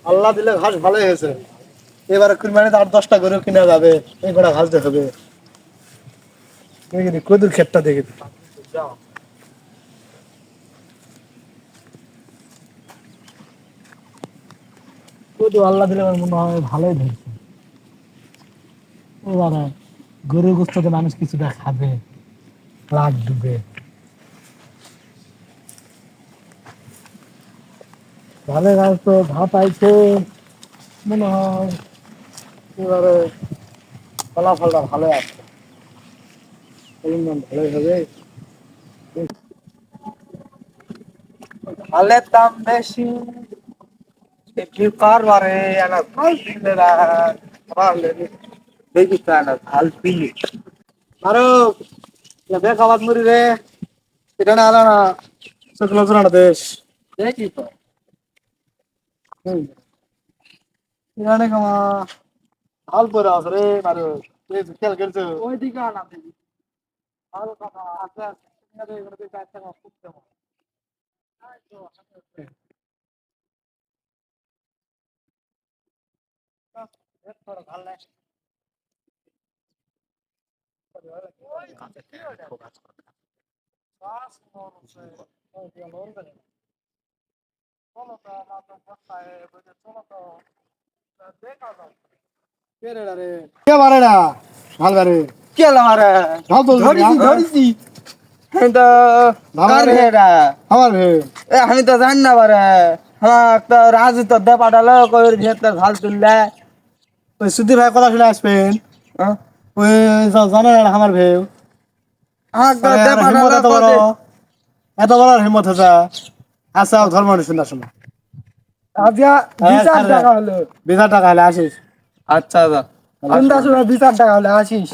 আল্লাহ দিলে ঘাস ভালোই হয়েছে। এবারে কুরবানিতে 8-10টা গরু কিনা যাবে, এই কটা ঘাস দিতে হবে। দেখি কদুর ক্ষেতটা দেখি। কদু আল্লাহ দিলে আমার মনে হয় ভালোই ধরছে। এবারে গরুর গোস্তে মানুষ কিছুটা খাবে, লাখ ডুবে। ভালো গাছ তো ঘা পাইছে, মনে হয় এবারে ফলাফলটা ভালো আছে, ফলন ভালোই হবে। ভালের দাম বেশি বিক্রি করবারে এনা ভাল দিলে না ভালো দেখি তো এনা ভাল পিলি আরো খাবার মুড়ি রে, এখানে আলা না শুকনো জোড়াটা দেশ দেখি তো এখানে কামা হাল পরে আছে রে মারো, খেল খেলছে ওইদিকে আনা দেখি ভালো কথা আছে আছে, এখানে দেখতে একটা খুঁজতে হবে। ভালো লাগে। শ্বাস মরছে, ওই দিয়ে লড়বে না। চলো তো আমাদের বস্তায় বুঝে চলো তো দেখা যাও। কে রে রে কে মারে না ভাল বারে কে লামারে ভাল তো ধরিছি আমি তো কার ভালো হেরা আমার হে এ আমি তো জানি না বারে হ্যাঁ একটা রাজু তো দে পাঠালো কই ভেতর ভাল তুললে ওই সুধি ভাই কথা শুনে আসবেন, হ্যাঁ ওই জানে না আমার ভেউ আমাকে তো আরে দে আর হিম্মত পাঠালো এত বড়, কই এত বড় হিম্মত আছে। আচ্ছা ধর্ম শুনে শোনা আজকে 20 টাকা হলো বিঘা টাকা হলে আসিস। আচ্ছা আচ্ছা কোনটা সময় 20 টাকা হলো আসিস